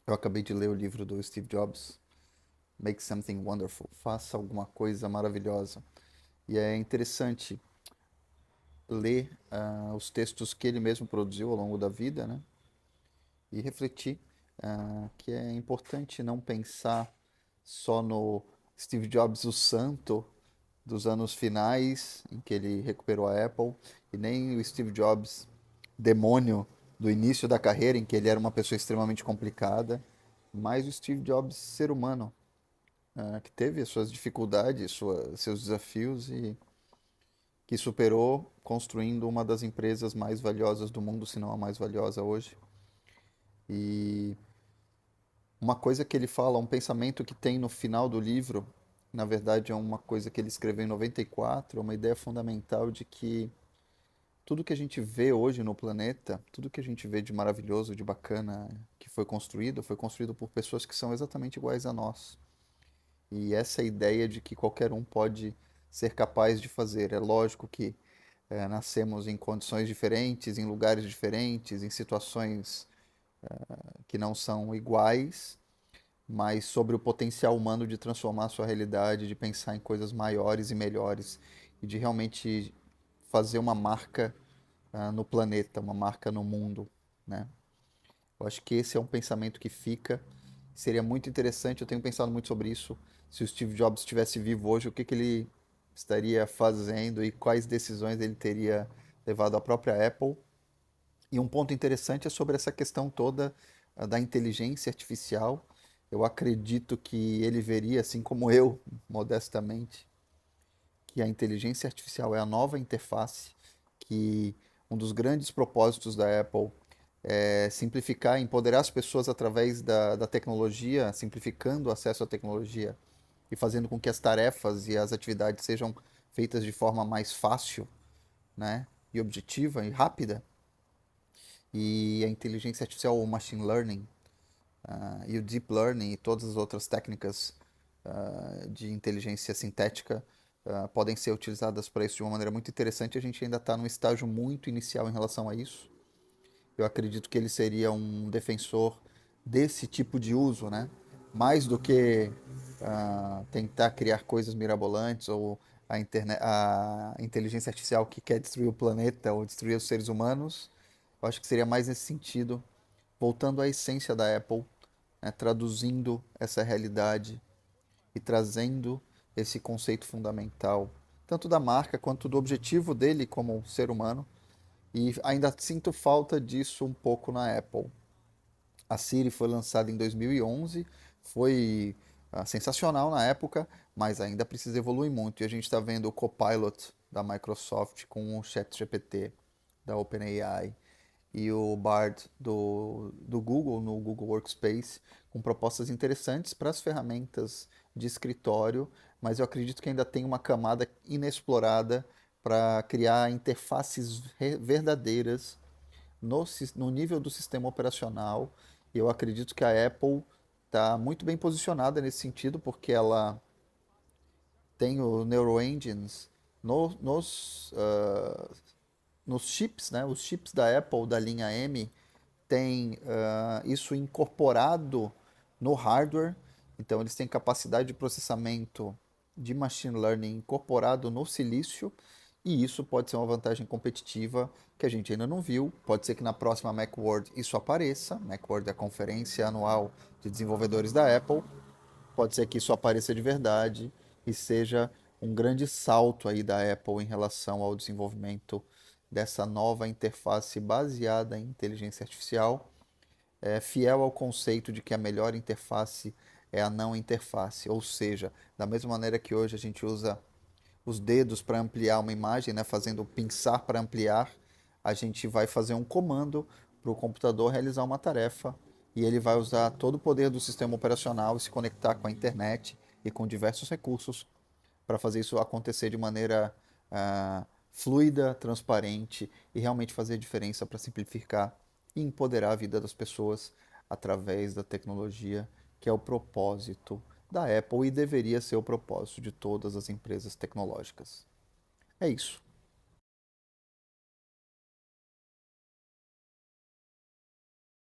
Eu acabei de ler o livro do Steve Jobs, Make Something Wonderful, faça alguma coisa maravilhosa. E é interessante ler os textos que ele mesmo produziu ao longo da vida, né? E refletir que é importante não pensar só no Steve Jobs, o santo dos anos finais, em que ele recuperou a Apple, e nem o Steve Jobs, demônio do início da carreira, em que ele era uma pessoa extremamente complicada, mas o Steve Jobs, ser humano, que teve as suas dificuldades, seus desafios e que superou construindo uma das empresas mais valiosas do mundo, se não a mais valiosa hoje. E uma coisa que ele fala, um pensamento que tem no final do livro, na verdade é uma coisa que ele escreveu em 94, é uma ideia fundamental de que tudo que a gente vê hoje no planeta, tudo que a gente vê de maravilhoso, de bacana, que foi construído por pessoas que são exatamente iguais a nós. E essa é a ideia de que qualquer um pode ser capaz de fazer. É lógico que nascemos em condições diferentes, em lugares diferentes, em situações que não são iguais, mas sobre o potencial humano de transformar a sua realidade, de pensar em coisas maiores e melhores e de realmente fazer uma marca no planeta, uma marca no mundo, né? Eu acho que esse é um pensamento que fica. Seria muito interessante, eu tenho pensado muito sobre isso. Se o Steve Jobs estivesse vivo hoje, o que que ele estaria fazendo e quais decisões ele teria levado à própria Apple. E um ponto interessante é sobre essa questão toda da inteligência artificial. Eu acredito que ele veria, assim como eu, modestamente, que a inteligência artificial é a nova interface, que um dos grandes propósitos da Apple é simplificar, empoderar as pessoas através da tecnologia, simplificando o acesso à tecnologia e fazendo com que as tarefas e as atividades sejam feitas de forma mais fácil, né, e objetiva e rápida. E a inteligência artificial, o machine learning, e o deep learning e todas as outras técnicas de inteligência sintética podem ser utilizadas para isso de uma maneira muito interessante. A gente ainda está num estágio muito inicial em relação a isso. Eu acredito que ele seria um defensor desse tipo de uso, né? Mais do que tentar criar coisas mirabolantes ou a inteligência artificial que quer destruir o planeta ou destruir os seres humanos. Eu acho que seria mais nesse sentido, voltando à essência da Apple, né? Traduzindo essa realidade e trazendo esse conceito fundamental, tanto da marca quanto do objetivo dele como ser humano. E ainda sinto falta disso um pouco na Apple. A Siri foi lançada em 2011, foi sensacional na época, mas ainda precisa evoluir muito. E a gente está vendo o Copilot da Microsoft com o ChatGPT da OpenAI e o Bard do Google no Google Workspace, com propostas interessantes para as ferramentas de escritório, mas eu acredito que ainda tem uma camada inexplorada para criar interfaces verdadeiras no nível do sistema operacional. E eu acredito que a Apple está muito bem posicionada nesse sentido, porque ela tem o NeuroEngines nos chips, né? Os chips da Apple da linha M têm isso incorporado no hardware. Então eles têm capacidade de processamento de machine learning incorporado no silício e isso pode ser uma vantagem competitiva que a gente ainda não viu. Pode ser que na próxima Macworld isso apareça. Macworld é a conferência anual de desenvolvedores da Apple. Pode ser que isso apareça de verdade e seja um grande salto aí da Apple em relação ao desenvolvimento dessa nova interface baseada em inteligência artificial, fiel ao conceito de que a melhor interface é a não interface, ou seja, da mesma maneira que hoje a gente usa os dedos para ampliar uma imagem, né, fazendo pinçar para ampliar, a gente vai fazer um comando para o computador realizar uma tarefa e ele vai usar todo o poder do sistema operacional e se conectar com a internet e com diversos recursos para fazer isso acontecer de maneira fluida, transparente e realmente fazer diferença para simplificar e empoderar a vida das pessoas através da tecnologia, que é o propósito da Apple e deveria ser o propósito de todas as empresas tecnológicas. É isso.